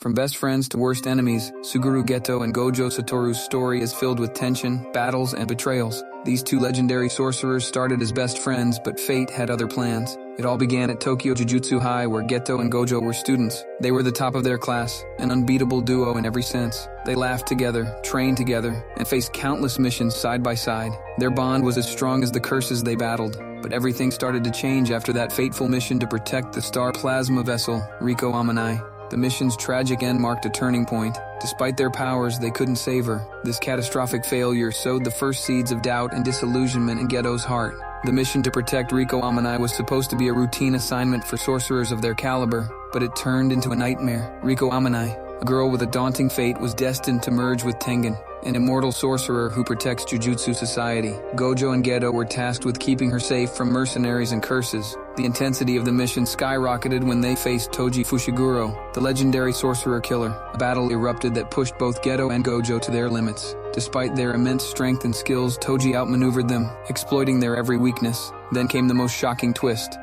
From best friends to worst enemies, Suguru Geto and Gojo Satoru's story is filled with tension, battles, and betrayals. These two legendary sorcerers started as best friends, but fate had other plans. It all began at Tokyo Jujutsu High, where Geto and Gojo were students. They were the top of their class, an unbeatable duo in every sense. They laughed together, trained together, and faced countless missions side by side. Their bond was as strong as the curses they battled. But everything started to change after that fateful mission to protect the star plasma vessel, Riko Amanai. The mission's tragic end marked a turning point. Despite their powers, they couldn't save her. This catastrophic failure sowed the first seeds of doubt and disillusionment in Geto's heart. The mission to protect Riko Amanai was supposed to be a routine assignment for sorcerers of their caliber, but it turned into a nightmare. Riko Amanai, a girl with a daunting fate, was destined to merge with Tengen, an immortal sorcerer who protects Jujutsu society. Gojo and Geto were tasked with keeping her safe from mercenaries and curses. The intensity of the mission skyrocketed when they faced Toji Fushiguro, the legendary sorcerer killer. A battle erupted that pushed both Geto and Gojo to their limits. Despite their immense strength and skills, Toji outmaneuvered them, exploiting their every weakness. Then came the most shocking twist.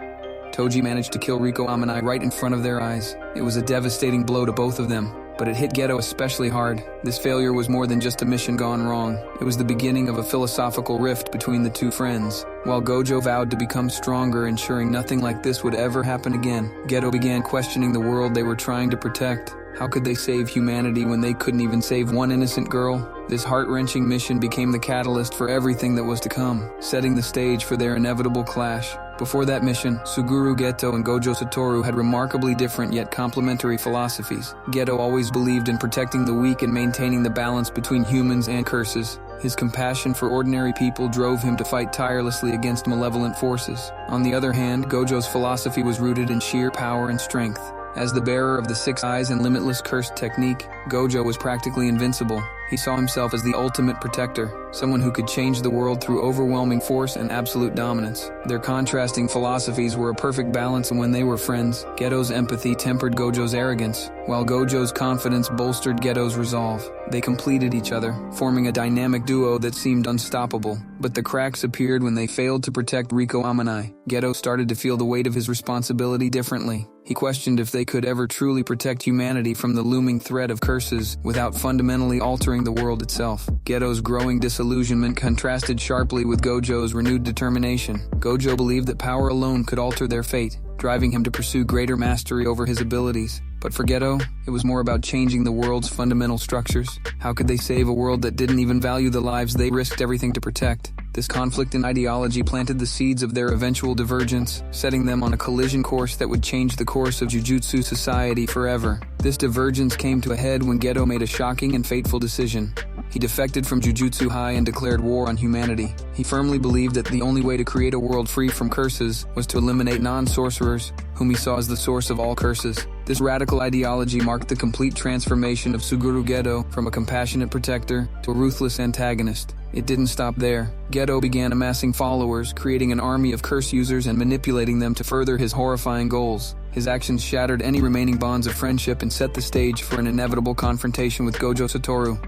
Toji managed to kill Riko Amanai right in front of their eyes. It was a devastating blow to both of them, but it hit Geto especially hard. This failure was more than just a mission gone wrong. It was the beginning of a philosophical rift between the two friends. While Gojo vowed to become stronger, ensuring nothing like this would ever happen again, Geto began questioning the world they were trying to protect. How could they save humanity when they couldn't even save one innocent girl? This heart-wrenching mission became the catalyst for everything that was to come, setting the stage for their inevitable clash. Before that mission, Suguru Geto and Gojo Satoru had remarkably different yet complementary philosophies. Geto always believed in protecting the weak and maintaining the balance between humans and curses. His compassion for ordinary people drove him to fight tirelessly against malevolent forces. On the other hand, Gojo's philosophy was rooted in sheer power and strength. As the bearer of the Six Eyes and Limitless Curse technique, Gojo was practically invincible. He saw himself as the ultimate protector, someone who could change the world through overwhelming force and absolute dominance. Their contrasting philosophies were a perfect balance, and when they were friends, Geto's empathy tempered Gojo's arrogance, while Gojo's confidence bolstered Geto's resolve. They completed each other, forming a dynamic duo that seemed unstoppable. But the cracks appeared when they failed to protect Riko Amanai. Geto started to feel the weight of his responsibility differently. He questioned if they could ever truly protect humanity from the looming threat of curses without fundamentally altering the world itself. Geto's growing disillusionment contrasted sharply with Gojo's renewed determination. Gojo believed that power alone could alter their fate, driving him to pursue greater mastery over his abilities. But for Geto, it was more about changing the world's fundamental structures. How could they save a world that didn't even value the lives they risked everything to protect? This conflict in ideology planted the seeds of their eventual divergence, setting them on a collision course that would change the course of Jujutsu society forever. This divergence came to a head when Geto made a shocking and fateful decision. He defected from Jujutsu High and declared war on humanity. He firmly believed that the only way to create a world free from curses was to eliminate non-sorcerers, whom he saw as the source of all curses. This radical ideology marked the complete transformation of Suguru Geto from a compassionate protector to a ruthless antagonist. It didn't stop there. Geto began amassing followers, creating an army of curse users and manipulating them to further his horrifying goals. His actions shattered any remaining bonds of friendship and set the stage for an inevitable confrontation with Gojo Satoru,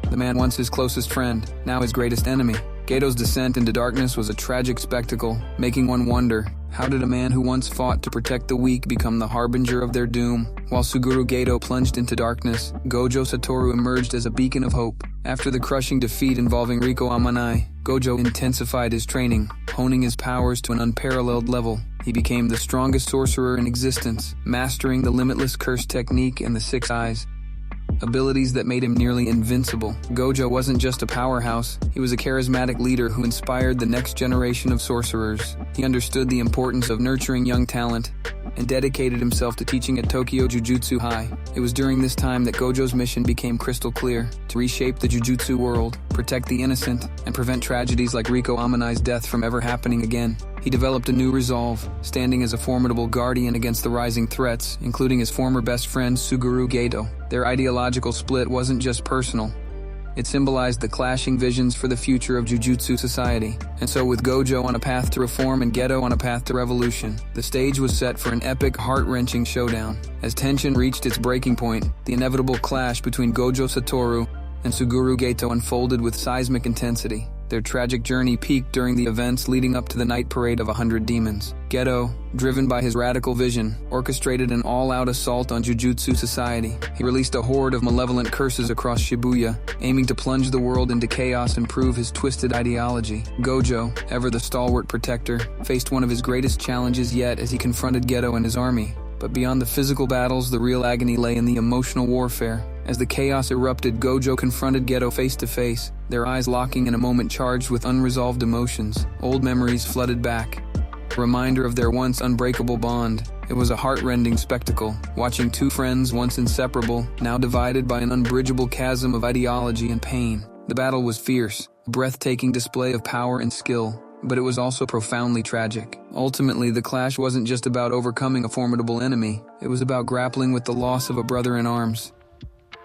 the man once his closest friend, now his greatest enemy. Geto's descent into darkness was a tragic spectacle, making one wonder, how did a man who once fought to protect the weak become the harbinger of their doom? While Suguru Geto plunged into darkness, Gojo Satoru emerged as a beacon of hope. After the crushing defeat involving Riko Amanai, Gojo intensified his training, honing his powers to an unparalleled level. He became the strongest sorcerer in existence, mastering the Limitless Curse technique and the Six Eyes, abilities that made him nearly invincible. Gojo wasn't just a powerhouse, he was a charismatic leader who inspired the next generation of sorcerers. He understood the importance of nurturing young talent and dedicated himself to teaching at Tokyo Jujutsu High. It was during this time that Gojo's mission became crystal clear: to reshape the Jujutsu world, protect the innocent, and prevent tragedies like Riko Amanai's death from ever happening again. He developed a new resolve, standing as a formidable guardian against the rising threats, including his former best friend Suguru Geto. Their ideological split wasn't just personal. It symbolized the clashing visions for the future of Jujutsu society. And so with Gojo on a path to reform and Geto on a path to revolution, the stage was set for an epic, heart-wrenching showdown. As tension reached its breaking point, the inevitable clash between Gojo Satoru and Suguru Geto unfolded with seismic intensity. Their tragic journey peaked during the events leading up to the night parade of 100 demons. Geto, driven by his radical vision, orchestrated an all-out assault on Jujutsu society. He released a horde of malevolent curses across Shibuya, aiming to plunge the world into chaos and prove his twisted ideology. Gojo, ever the stalwart protector, faced one of his greatest challenges yet as he confronted Geto and his army. But beyond the physical battles, the real agony lay in the emotional warfare. As the chaos erupted, Gojo confronted Geto face to face, their eyes locking in a moment charged with unresolved emotions. Old memories flooded back, a reminder of their once unbreakable bond. It was a heart-rending spectacle, watching two friends once inseparable, now divided by an unbridgeable chasm of ideology and pain. The battle was fierce, a breathtaking display of power and skill, but it was also profoundly tragic. Ultimately, the clash wasn't just about overcoming a formidable enemy, it was about grappling with the loss of a brother in arms.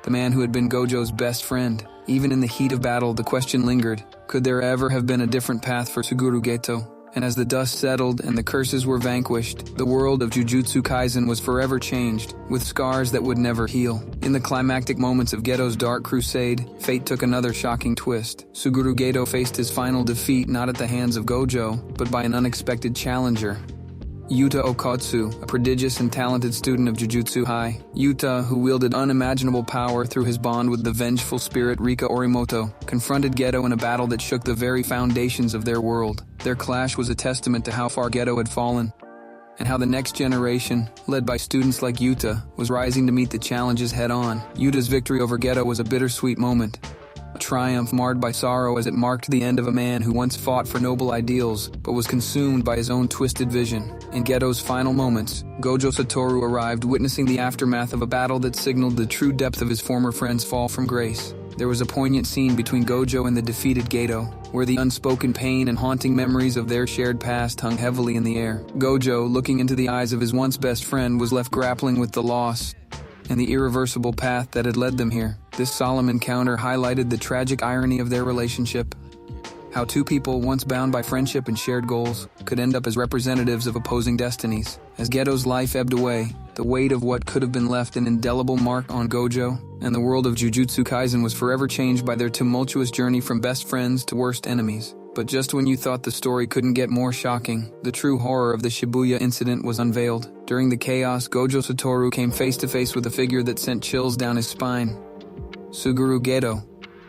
The man who had been Gojo's best friend. Even in the heat of battle, the question lingered, could there ever have been a different path for Suguru Geto? And as the dust settled and the curses were vanquished, the world of Jujutsu Kaisen was forever changed, with scars that would never heal. In the climactic moments of Geto's dark crusade, fate took another shocking twist. Suguru Geto faced his final defeat not at the hands of Gojo, but by an unexpected challenger. Yuta Okatsu, a prodigious and talented student of Jujutsu High. Yuta, who wielded unimaginable power through his bond with the vengeful spirit Riko Orimoto, confronted Geto in a battle that shook the very foundations of their world. Their clash was a testament to how far Geto had fallen, and how the next generation, led by students like Yuta, was rising to meet the challenges head-on. Yuta's victory over Geto was a bittersweet moment, a triumph marred by sorrow as it marked the end of a man who once fought for noble ideals, but was consumed by his own twisted vision. In Geto's final moments, Gojo Satoru arrived, witnessing the aftermath of a battle that signaled the true depth of his former friend's fall from grace. There was a poignant scene between Gojo and the defeated Geto, where the unspoken pain and haunting memories of their shared past hung heavily in the air. Gojo, looking into the eyes of his once best friend, was left grappling with the loss and the irreversible path that had led them here. This solemn encounter highlighted the tragic irony of their relationship. How two people, once bound by friendship and shared goals, could end up as representatives of opposing destinies. As Geto's life ebbed away, the weight of what could have been left an indelible mark on Gojo, and the world of Jujutsu Kaisen was forever changed by their tumultuous journey from best friends to worst enemies. But just when you thought the story couldn't get more shocking, the true horror of the Shibuya incident was unveiled. During the chaos, Gojo Satoru came face to face with a figure that sent chills down his spine. Suguru Geto,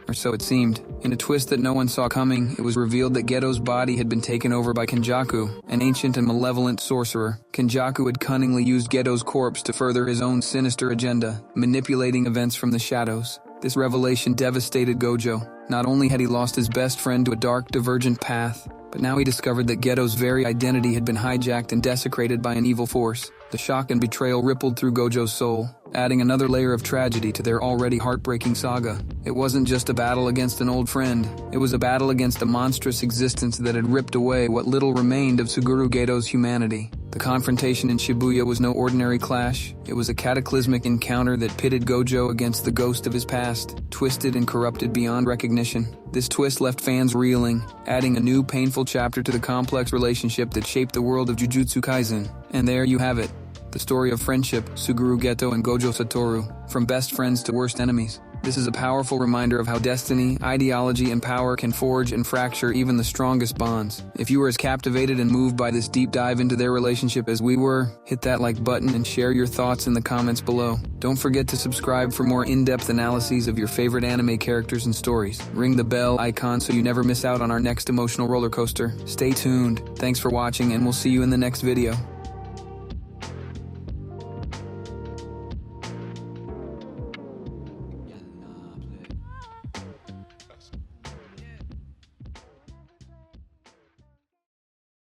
or so it seemed. In a twist that no one saw coming, it was revealed that Geto's body had been taken over by Kenjaku, an ancient and malevolent sorcerer. Kenjaku had cunningly used Geto's corpse to further his own sinister agenda, manipulating events from the shadows. This revelation devastated Gojo. Not only had he lost his best friend to a dark, divergent path, but now he discovered that Geto's very identity had been hijacked and desecrated by an evil force. The shock and betrayal rippled through Gojo's soul, adding another layer of tragedy to their already heartbreaking saga. It wasn't just a battle against an old friend, it was a battle against a monstrous existence that had ripped away what little remained of Suguru Geto's humanity. The confrontation in Shibuya was no ordinary clash, it was a cataclysmic encounter that pitted Gojo against the ghost of his past, twisted and corrupted beyond recognition. This twist left fans reeling, adding a new painful chapter to the complex relationship that shaped the world of Jujutsu Kaisen. And there you have it. The story of friendship, Suguru Geto and Gojo Satoru, from best friends to worst enemies. This is a powerful reminder of how destiny, ideology, and power can forge and fracture even the strongest bonds. If you were as captivated and moved by this deep dive into their relationship as we were, hit that like button and share your thoughts in the comments below. Don't forget to subscribe for more in-depth analyses of your favorite anime characters and stories. Ring the bell icon so you never miss out on our next emotional roller coaster. Stay tuned. Thanks for watching, and we'll see you in the next video.